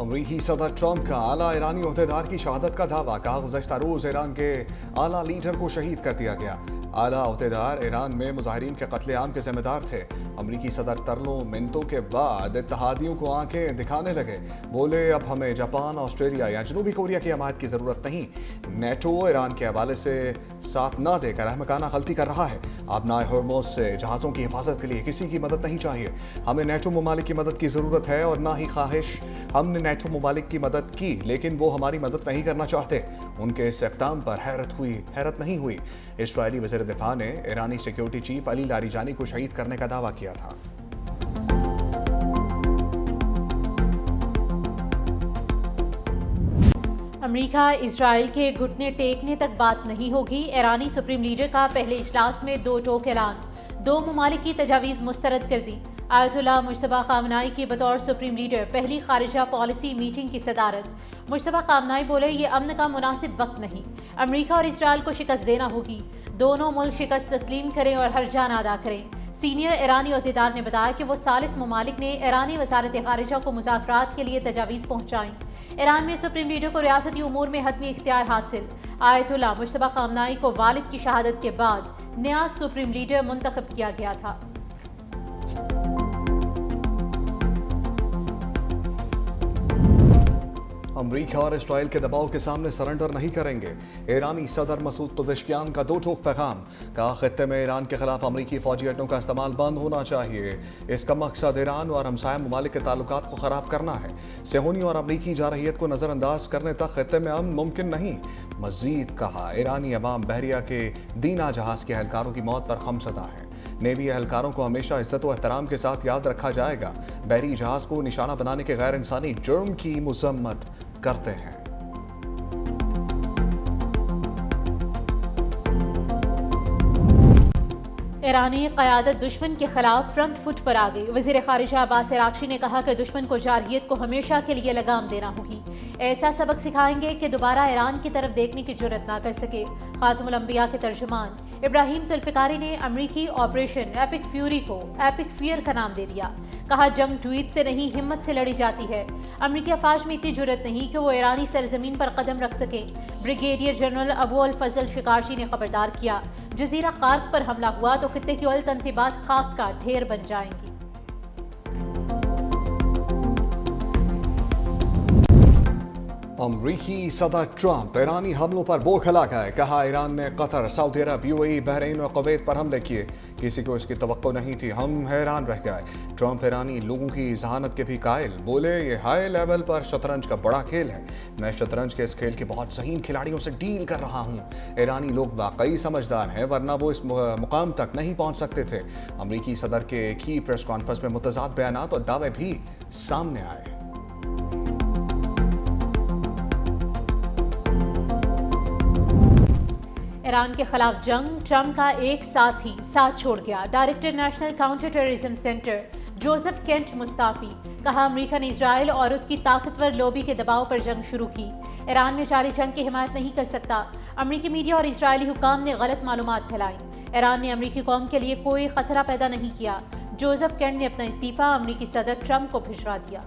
अमरीकी सदर ट्रंप का आला ईरानी ओहदेदार की शहादत का दावा, कहा गुज़श्ता रोज ईरान के आला लीडर को शहीद कर दिया गया। आला ओहदेदार ईरान में मुजाहिरीन के कत्लेआम के जिम्मेदार थे। अमरीकी सदर तरलों मिनटों के बाद इत्तेहादियों को आंखें दिखाने लगे, बोले अब हमें जापान, ऑस्ट्रेलिया या जनूबी कोरिया की हमायत की ज़रूरत नहीं। नेटो ईरान के हवाले से साथ न देकर अहमकाना गलती कर रहा है। आबनाए हॉर्मोज से जहाज़ों की हिफाजत के लिए किसी की मदद नहीं चाहिए। हमें नेटो ममालिक की मदद की ज़रूरत है और ना ही ख्वाहिश। हमने नेटो ममालिक की मदद की, लेकिन वो हमारी मदद नहीं करना चाहते। उनके इस इक़दाम पर हैरत नहीं हुई। इस्राएली वज़ीर दिफा ने ईरानी सिक्योरिटी चीफ अली लारीजानी को शहीद करने का दावा किया था। अमेरिका इजराइल के घुटने टेकने तक बात नहीं होगी। ईरानी सुप्रीम लीडर का पहले इजलास में दो टोक ऐलान, दो ममालिक की तजावीज़ मुस्तरद कर दी। आयतुल्लाह मुज्तबा खामनाई की बतौर सुप्रीम लीडर पहली खारिजा पॉलिसी मीटिंग की सदारत। मुज्तबा खामनाई बोले, ये अमन का मुनासिब वक्त नहीं, अमेरिका और इजराइल को शिकस्त देना होगी। दोनों मुल्क शिकस्त तस्लीम करें और हर्जाना अदा करें। सीनियर ईरानी ओहदेदार ने बताया कि वो सालिस ममालिक ने ईरानी वजारत खारिजा को मुज़ाकरात के लिए तजावीज़ पहुँचाई। ईरान में सुप्रीम लीडर को रियासती उमूर में हतमी इख्तियार हासिल। आयतुल्लाह मुज्तबा खामनाई को वालिद की शहादत के बाद नया सुप्रीम लीडर मुंतखब किया गया था। अमरीका और इस्राइल के दबाव के सामने सरेंडर नहीं करेंगे। ईरानी सदर मसूद पज़ेश्कियान का दो टोक पैगाम, कहा खित्ते में ईरान के खिलाफ अमरीकी फौजी अड्डों का इस्तेमाल बंद होना चाहिए। इसका मकसद ईरान और हमसाया ममालिक के ताल्लुकात को ख़राब करना है। सेहूनी और अमरीकी जारहियत को नज़रअंदाज करने तक खित्ते में अमन मुमकिन नहीं। मज़ीद कहा, ईरानी अवाम बहरिया के दीना जहाज़ के एहलकारों की मौत पर खमसदा है। नेवी एहलकारों को हमेशा इज्जत व एहतराम के साथ याद रखा जाएगा। बहरी जहाज़ को निशाना बनाने के गैर इंसानी जुर्म की मजम्मत करते हैं। ईरानी क़यादत दुश्मन के खिलाफ फ्रंट फुट पर आ गई। वज़ीर ख़ारिजा अब्बास अराग़ची ने कहा कि दुश्मन को जारहियत को हमेशा के लिए लगाम देना होगी। ऐसा सबक सिखाएंगे कि दोबारा ईरान की तरफ देखने की जुर्रत ना कर सके। ख़ातमुल अंबिया के तर्जुमान इब्राहिम जुल्फ़िकारी ने अमरीकी ऑपरेशन एपिक फ्यूरी को एपिक फियर का नाम दे दिया। कहा, जंग ट्वीट से नहीं हिम्मत से लड़ी जाती है। अमरीकी अफवाज में इतनी जुर्रत नहीं कि वो ईरानी सरजमीन पर कदम रख सके। ब्रिगेडियर जनरल अबू अल फजल शिकारची ने खबरदार किया, जजीरा कार्क पर हमला हुआ तो खित्ते की अल तनसीबात खाक का ढेर बन जाएंगी। अमरीकी सदर ट्रंप ईरानी हमलों पर बौखला गए, कहा ईरान ने कतर, सऊदी अरब, यूएई, बहरीन और कुवैत पर हमले किए। किसी को इसकी तवक्को नहीं थी, हम हैरान रह गए। ट्रंप ईरानी लोगों की जहानत के भी कायल, बोले ये हाई लेवल पर शतरंज का बड़ा खेल है। मैं शतरंज के इस खेल के बहुत ज़हीन खिलाड़ियों से डील कर रहा हूँ। ईरानी लोग वाकई समझदार हैं, वरना वो इस मुकाम तक नहीं पहुँच सकते थे। अमरीकी सदर के एक ही प्रेस कॉन्फ्रेंस में मुतज़ाद बयानात और दावे भी सामने आए। ईरान के खिलाफ जंग, ट्रंप का एक साथी साथ छोड़ गया। Director national counter terrorism centre Joseph Kent Mustafi, कहा अमेरिका ने इजराइल और उसकी ताकतवर लॉबी के दबाव पर जंग शुरू की। ईरान में जारी जंग की हिमायत नहीं कर सकता। अमरीकी मीडिया और इजरायली हुकाम ने गलत मालूमात फैलाई। ईरान ने अमरीकी कौम के लिए कोई खतरा पैदा नहीं किया। जोसेफ केंट ने अपना इस्तीफा अमरीकी सदर ट्रंप को भिजवा दिया।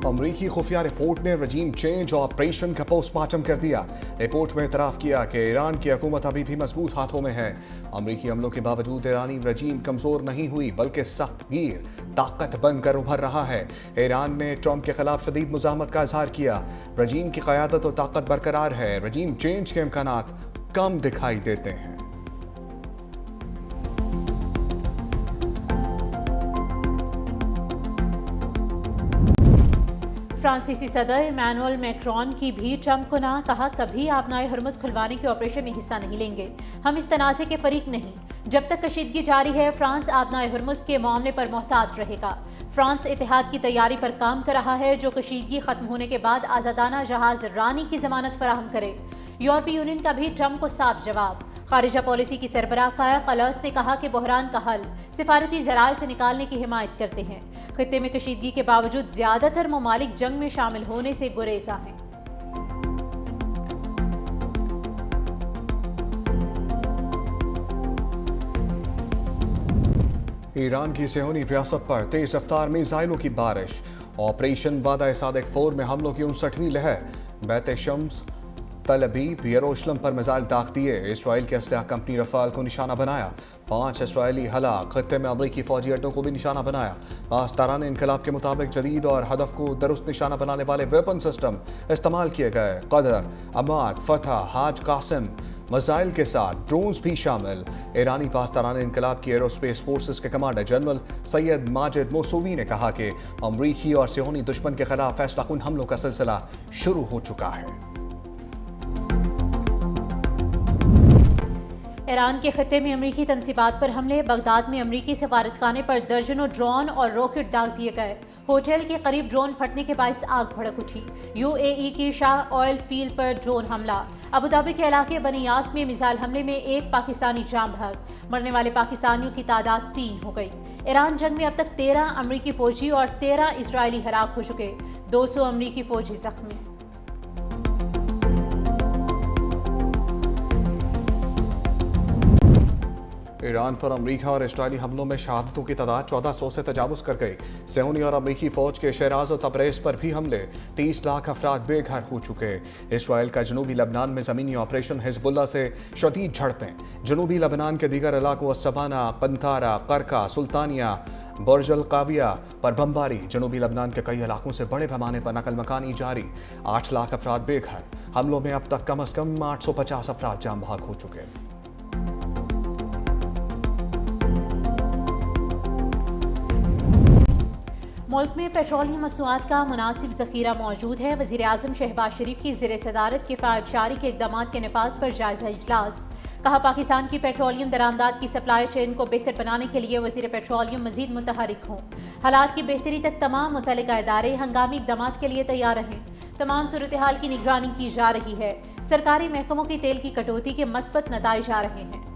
अमरीकी खुफिया रिपोर्ट ने रजीम चेंज ऑपरेशन का पोस्टमार्टम कर दिया। रिपोर्ट में इतराफ़ किया कि ईरान की हुकूमत अभी भी मजबूत हाथों में है। अमरीकी हमलों के बावजूद ईरानी रजीम कमज़ोर नहीं हुई, बल्कि सख्तगीर ताकत बनकर उभर रहा है। ईरान ने ट्रंप के खिलाफ शदीद मुज़ाहमत का इजहार किया। रजीम की क़यादत और ताकत बरकरार है, रजीम चेंज के इम्कानात कम दिखाई देते हैं। फ्रांसीसी सदर इमैनुअल मैक्रोन की भी ट्रंप को ना, कहा कभी आबनाए हरमुज खुलवाने के ऑपरेशन में हिस्सा नहीं लेंगे। हम इस तनाज़े के फरीक नहीं। जब तक कशीदगी जारी है, फ्रांस आबनाए हरमुज के मामले पर मोहतात रहेगा। फ्रांस इतिहाद की तैयारी पर काम कर रहा है, जो कशीदगी खत्म होने के बाद आज़ादाना जहाज रानी की जमानत फराहम करे। यूरोपीय यूनियन का भी ट्रंप को साफ जवाब। खारिजा पॉलिसी की सरबराह काया कलास ने कहा कि बहरान का हल सिफारती ज़राए से निकालने की हिमायत करते हैं। खित्ते में कशीदगी के बावजूद ज़्यादातर ममालिक जंग में शामिल होने से गुरेज़ा हैं। ایران کی صہیونی ریاست پر تیز رفتار میزائلوں کی بارش، آپریشن وعدہ صادق 4 میں حملوں کی 59ویں لہر، بیت شمس تل ابیب یروشلم پر میزائل داغ دیے، اسرائیل کی اسلحہ کمپنی رفال کو نشانہ بنایا، 5 اسرائیلی ہلاک، خطے میں امریکی فوجی اڈوں کو بھی نشانہ بنایا، پاسداران انقلاب کے مطابق جدید اور ہدف کو درست نشانہ بنانے والے ویپن سسٹم استعمال کیے گئے، قدر، عماد، فتح، حاج قاسم میزائل کے ساتھ ڈرونز بھی شامل۔ ایرانی پاسداران انقلاب کی ایروسپیس فورسز کے کمانڈر جنرل سید ماجد موسوی نے کہا کہ امریکی اور صہیونی دشمن کے خلاف فیصلہ کن حملوں کا سلسلہ شروع ہو چکا ہے۔ ایران کے خطے میں امریکی تنصیبات پر حملے، بغداد میں امریکی سفارتخانے پر درجنوں ڈرون اور راکٹ داغ دیے گئے، ہوٹل کے قریب ڈرون پھٹنے کے باعث آگ بھڑک اٹھی، UAE کی شاہ آئل فیلڈ پر ڈرون حملہ، ابوظہبی کے علاقے بنی یاس میں میزائل حملے میں 1 پاکستانی جاں بحق، مرنے والے پاکستانیوں کی تعداد 3 ہو گئی۔ ایران جنگ میں اب تک 13 امریکی فوجی اور 13 اسرائیلی ہلاک ہو چکے، 200 امریکی فوجی زخمی۔ ایران پر امریکہ اور اسرائیلی حملوں میں شہادتوں کی تعداد 1400 سے تجاوز کر گئی، صہیونی اور امریکی فوج کے شیراز و تبریز پر بھی حملے، 30 لاکھ افراد بے گھر ہو چکے۔ اسرائیل کا جنوبی لبنان میں زمینی آپریشن حزب اللہ سے شدید جھڑپیں، جنوبی لبنان کے دیگر علاقوں سوانہ، پنتارا، قرقہ، سلطانیہ، برج القاویہ پر بمباری، جنوبی لبنان کے کئی علاقوں سے بڑے پیمانے پر نقل مکانی جاری، 8 لاکھ افراد بے گھر، حملوں میں اب تک کم از کم 850 افراد جاں بحق ہو چکے۔ ملک میں پیٹرولیم مصنوعات کا مناسب ذخیرہ موجود ہے، وزیر اعظم شہباز شریف کی زیر صدارت کفایت جاری کے اقدامات کے نفاذ پر جائزہ اجلاس، کہا پاکستان کی پیٹرولیم درآمدات کی سپلائی چین کو بہتر بنانے کے لیے وزیر پیٹرولیم مزید متحرک ہوں، حالات کی بہتری تک تمام متعلقہ ادارے ہنگامی اقدامات کے لیے تیار رہیں، تمام صورتحال کی نگرانی کی جا رہی ہے، سرکاری محکموں کی تیل کی کٹوتی کے مثبت نتائج آ رہے ہیں۔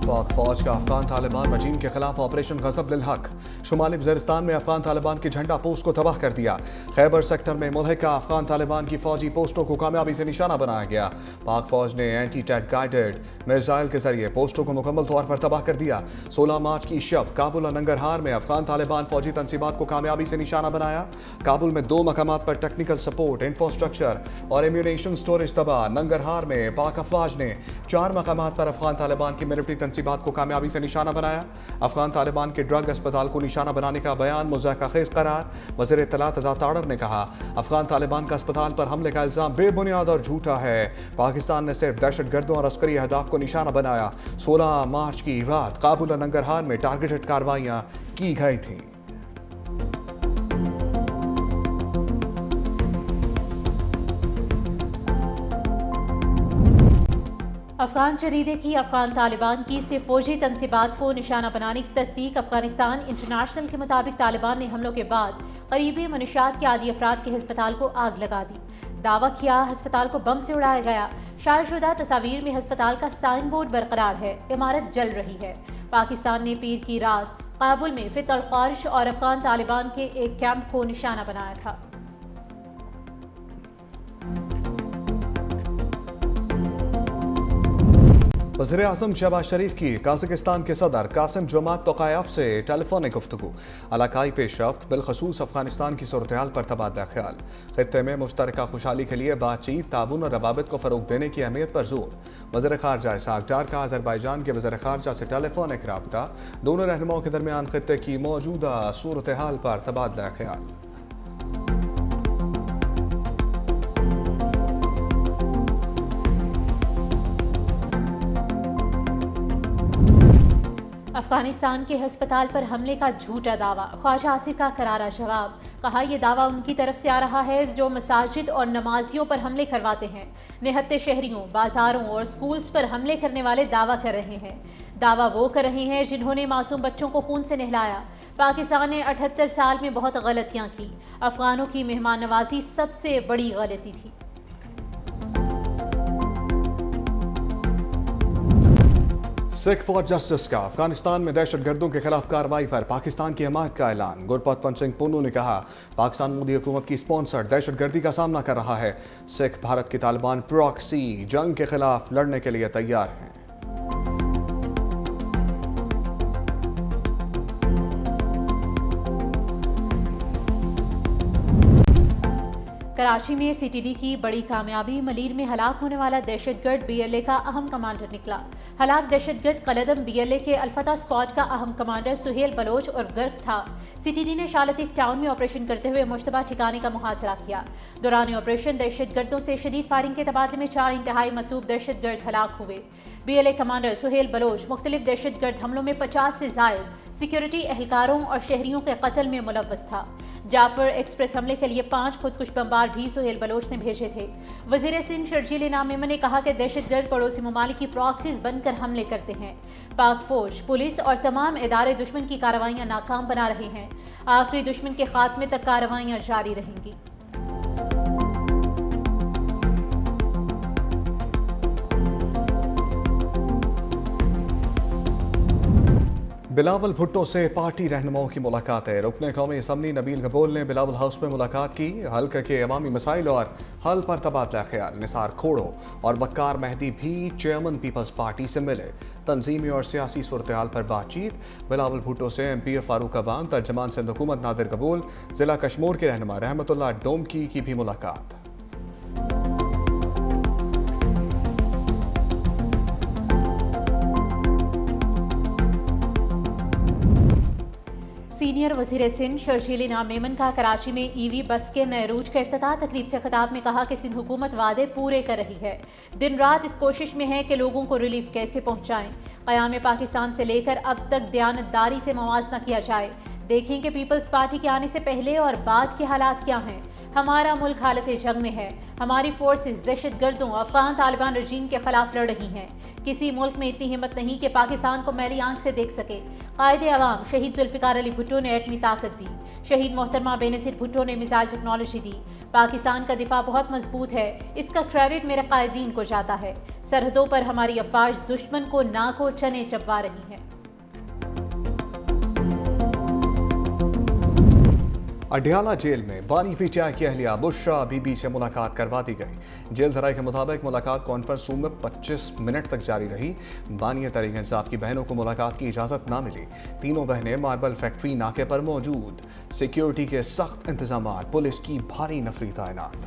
پاک فوج کا افغان طالبان رجیم کے خلاف آپریشن غضب للحق، شمالی وزیرستان میں افغان طالبان کی جھنڈا پوسٹ کو تباہ کر دیا، خیبر سیکٹر میں ملحقہ افغان طالبان کی فوجی پوسٹوں کو کامیابی سے نشانہ بنایا گیا، پاک فوج نے اینٹی ٹیک گائیڈڈ میزائل کے ذریعے پوسٹوں کو مکمل طور پر تباہ کر دیا۔ 16 مارچ کی شب کابل اور ننگرہار میں افغان طالبان فوجی تنصیبات کو کامیابی سے نشانہ بنایا، کابل میں 2 مقامات پر ٹیکنیکل سپورٹ، انفراسٹرکچر اور ایمیونیشن سٹوریج تباہ، ننگرہار میں پاک افواج نے 4 مقامات پر افغان طالبان کی ملٹری تنصیبات کو کامیابی سے نشانہ بنایا، افغان طالبان کے ڈرگ اسپتال کو نشانہ بنانے کا بیان مضحکہ خیز قرار، وزیر اطلاعات ادا تاڑر نے کہا افغان طالبان کا اسپتال پر حملے کا الزام بے بنیاد اور جھوٹا ہے، پاکستان نے صرف دہشت گردوں اور عسکری اہداف کو نشانہ بنایا، 16 مارچ کی رات کابل اور ننگرہار میں ٹارگیٹڈ کارروائیاں کی گئی تھیں۔ افغان جریدے کی افغان طالبان کی سے فوجی تنصیبات کو نشانہ بنانے کی تصدیق، افغانستان انٹرنیشنل کے مطابق طالبان نے حملوں کے بعد قریبی منشیات کے عادی افراد کے ہسپتال کو آگ لگا دی، دعویٰ کیا ہسپتال کو بم سے اڑایا گیا، شائع شدہ تصاویر میں ہسپتال کا سائن بورڈ برقرار ہے، عمارت جل رہی ہے۔ پاکستان نے پیر کی رات کابل میں فت الخارش اور افغان طالبان کے ایک کیمپ کو نشانہ بنایا تھا۔ وزیر اعظم شہباز شریف کی قازقستان کے صدر قاسم جومات توقایف سے ٹیلی فونک گفتگو، علاقائی پیش رفت بالخصوص افغانستان کی صورتحال پر تبادلہ خیال، خطے میں مشترکہ خوشحالی کے لیے بات چیت، تعاون اور روابط کو فروغ دینے کی اہمیت پر زور۔ وزیر خارجہ اسحاق ڈار کا آذربائیجان کے وزیر خارجہ سے ٹیلی فونک رابطہ، دونوں رہنماؤں کے درمیان خطے کی موجودہ صورتحال پر تبادلہ خیال۔ افغانستان کے ہسپتال پر حملے کا جھوٹا دعویٰ، خواجہ آصف کا کرارا جواب، کہا یہ دعویٰ ان کی طرف سے آ رہا ہے جو مساجد اور نمازیوں پر حملے کرواتے ہیں، نہتے شہریوں، بازاروں اور سکولز پر حملے کرنے والے دعویٰ کر رہے ہیں، دعویٰ وہ کر رہے ہیں جنہوں نے معصوم بچوں کو خون سے نہلایا۔ پاکستان نے 78 سال میں بہت غلطیاں کی، افغانوں کی مہمان نوازی سب سے بڑی غلطی تھی۔ सिख फॉर जस्टिस का अफगानिस्तान में दहशत गर्दों के खिलाफ कार्रवाई पर पाकिस्तान की हमायत का ऐलान। गुरपतवंत सिंह पुन्नू ने कहा, पाकिस्तान मोदी हुकूमत की स्पॉन्सर दहशत गर्दी का सामना कर रहा है। सिख भारत की तालिबान प्रॉक्सी जंग के खिलाफ लड़ने के लिए तैयार हैं। कराची में सीटीडी की बड़ी कामयाबी। मलीर में हलाक होने वाला दहशतगर्द बीएलए का अहम कमांडर निकला। हलाक दहशतगर्द कलदम बीएलए के अलफता स्क्वाड का अहम कमांडर सुहेल बलोच और गर्क था। सीटीडी ने शाह लतीफ टाउन में ऑपरेशन करते हुए मुश्तबा ठिकाने का मुहासरा किया। दौरान ऑपरेशन दहशतगर्दों से शदीद फायरिंग के तबादले में 4 इंतहाई मतलूब दहशतगर्द हलाक हुए। बीएलए कमांडर सुहेल बलोच मुख्तलिफ दहशतगर्द हमलों में 50 से जायद सिक्योरिटी एहलकारों और शहरियों के कत्ल में मुलव्वस था। जाफर एक्सप्रेस हमले के लिए 5 खुदकुश बमबार भी सुहेल बलोच ने भेजे थे। वजीर सिंध शर्जील इनाम मेमन ने कहा कि दहशतगर्द पड़ोसी ममालिक की प्रॉक्सीज बनकर हमले करते हैं। पाक फौज, पुलिस और तमाम इदारे दुश्मन की कार्रवाइयां नाकाम बना रहे हैं। आखिरी दुश्मन के खात्मे तक कार्रवाइयां जारी रहेंगी। बिलावल भुट्टो से पार्टी रहनुमाओं की मुलाकातें। रुकने कौमी असम्बली नबील कबूल ने बिलावल हाउस में मुलाकात की। हल्के के अवामी मसाइल और हल पर तबादला ख्याल। निसार खोड़ो और वक्कार मेहदी भी चेयरमैन पीपल्स पार्टी से मिले। तंजीमी और सियासी सूरत-ए-हाल पर बातचीत। बिलावल भुट्टो से MP फारूक अवान, तर्जमान सिंध हुकूमत नादिर कबूल, जिला कश्मीर के रहनुमा रहमतुल्लाह डोमकी की भी मुलाकात। सीनियर वजीर सिंध शर्जील इनाम मेमन का कराची में EV बस के नए रूट का इफ्तिताह तकरीब से खिताब में कहा कि सिंध हुकूमत वादे पूरे कर रही है। दिन रात इस कोशिश में है कि लोगों को रिलीफ कैसे पहुंचाएं। क़याम पाकिस्तान से लेकर अब तक दयानतदारी से मवाजना किया जाए। देखें कि पीपल्स पार्टी के आने से पहले और बाद के हालात क्या हैं। हमारा मुल्क हालत जंग में है। हमारी फोर्सेस दहशतगर्दों अफगान तालिबान रजीम के खिलाफ लड़ रही हैं। किसी मुल्क में इतनी हिम्मत नहीं कि पाकिस्तान को मैली आंख से देख सके। कायदे अवाम शहीद जुल्फिकार अली भुट्टो ने एटमी ताकत दी। शहीद मोहतरमा बेनज़ीर भुट्टो ने मिसाइल टेक्नोलॉजी दी। पाकिस्तान का दिफा बहुत मजबूत है। इसका क्रेडिट मेरे कायदीन को जाता है। सरहदों पर हमारी अफवाज दुश्मन को नाको चने चबवा रही हैं। अडियाला जेल में बानी PTI की अहलिया बुशरा बीबी से मुलाकात करवा दी गई। जेल जराये के मुताबिक मुलाकात कॉन्फ्रेंस रूम में 25 मिनट तक जारी रही। बानी तहरीक इंसाफ की बहनों को मुलाकात की इजाज़त ना मिली। तीनों बहनें मार्बल फैक्ट्री नाके पर मौजूद। सिक्योरिटी के सख्त इंतजाम, पुलिस की भारी नफरी तैनात।